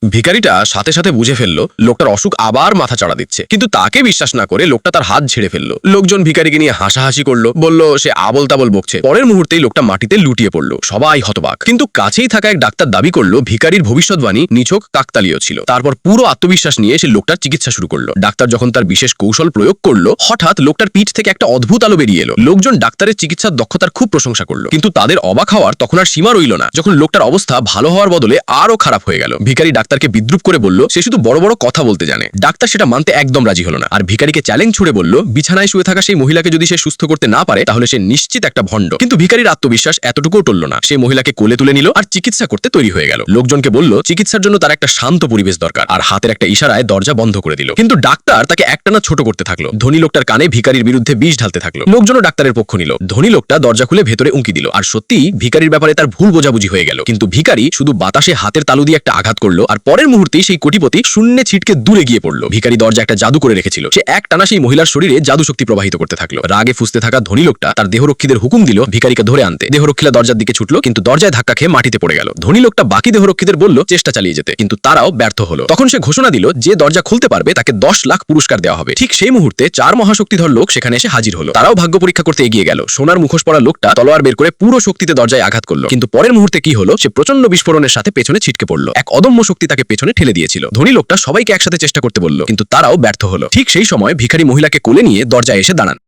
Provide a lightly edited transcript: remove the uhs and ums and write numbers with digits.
ভিখারিটা সাথে সাথে বুঝে ফেললো লোকটার অসুখ আবার মাথা চাড়া দিচ্ছে, কিন্তু তাকে বিশ্বাস না করে লোকটা তার হাত ঝেড়ে ফেললো। লোকজন ভিখারিকে নিয়ে হাসাহাসি করলো, বলল সে আবল তাবল বকছে। পরের মুহূর্তেই লোকটা মাটিতে লুটিয়ে পড়লো। সবাই হতবাক। কিন্তু কাছেই থাকা এক ডাক্তার দাবি করলো ভিখারির ভবিষ্যৎবাণী নিছক কাকতালীয় ছিল। তারপর পুরো আত্মবিশ্বাস নিয়ে সে লোকটার চিকিৎসা শুরু করলো। ডাক্তার যখন তার বিশেষ কৌশল প্রয়োগ করলো, হঠাৎ লোকটার পিঠ থেকে একটা অদ্ভুত আলো বেরিয়ে এলো। লোকজন ডাক্তারের চিকিৎসার দক্ষতার খুব প্রশংসা করলো, কিন্তু তাদের অবাক হওয়ার তখন আর সীমা রইল না যখন লোকটার অবস্থা ভালো হওয়ার বদলে আরো খারাপ হয়ে গেল। ভিখারি ডাক্তারকে বিদ্রুপ করে বলল সে শুধু বড় বড় কথা বলতে জানে। ডাক্তার সেটা মানতে একদম রাজি হলো না, আর ভিখারিকে চ্যালেঞ্জ ছুড়ে বলল বিছানায় শুয়ে থাকা সেই মহিলাকে যদি সে সুস্থ করতে না পারে তাহলে সে নিশ্চিত একটা ভণ্ড। কিন্তু ভিখারির আত্মবিশ্বাস এতটুকুও টলল না। সে মহিলাকে কোলে তুলে নিল আর চিকিৎসা করতে তৈরি হয়ে গেল। লোকজনকে বলল চিকিৎসার জন্য তার একটা শান্ত পরিবেশ দরকার, আর হাতের একটা ইশারায় দরজা বন্ধ করে দিল। কিন্তু ডাক্তার তাকে একটানা ছোট করতে থাকলো। ধনী লোকটার কানে ভিখারির বিরুদ্ধে বিষ ঢালতে থাকলো। লোকজনও ডাক্তারের পক্ষ নিল। ধনী লোকটা দরজা খুলে ভেতরে উঁকি দিল, আর সত্যি ভিখারির ব্যাপারে তার ভুল বোঝাবুঝি হয়ে গেল। কিন্তু ভিখারি শুধু বাতাসে হাতের তালু দিয়ে একটা আঘাত করলো, আর পরের মুহূর্তেই সেই কোটিপতি শূন্যে ছিটকে দূরে গিয়ে পড়লো। ভিখারি দরজা একটা জাদু করে রেখেছিল। সে একটানা সেই মহিলার শরীরে জাদু শক্তি প্রবাহিত করতে থাকলো। রাগে ফুসতে থাকা ধনী লোকটা তার দেহরক্ষীদের হুকুম দিল ভিখারিকে ধরে আনতে। দেহরক্ষীরা দরজার দিকে ছুটলো, কিন্তু দরজায় ধাক্কা খেয়ে মাটিতে পড়ে গেল। ধনী লোকটা বাকি দেহরক্ষীদের বলল চেষ্টা চালিয়ে যেতে, কিন্তু তারাও ব্যর্থ হলো। তখন সে ঘোষণা দিল যে দরজা খুলতে পারবে তাকে 10 লাখ পুরস্কার দেওয়া হবে। ঠিক সেই মুহূর্তে 4 মহাশক্তিধর লোক সেখানে এসে হাজির হলো। তারাও ভাগ্য পরীক্ষা করতে এগিয়ে গেল। সোনার মুখোশ পরা লোকটা তলোয়ার বের করে পুরো শক্তিতে দরজায় আঘাত করলো, কিন্তু পরের মুহূর্তে কি হলো, সে প্রচন্ড বিস্ফোরণের সাথে পেছনে ছিটকে পড়লো। এক অদম্য শক্তি তাকে পেছনে ঠেলে দিয়েছিল। ধনী লোকটা সবাইকে একসাথে চেষ্টা করতে বলল, কিন্তু তারাও ব্যর্থ হলো। ঠিক সেই সময় ভিখারি মহিলাকে কোলে নিয়ে দরজায় এসে দাঁড়ান।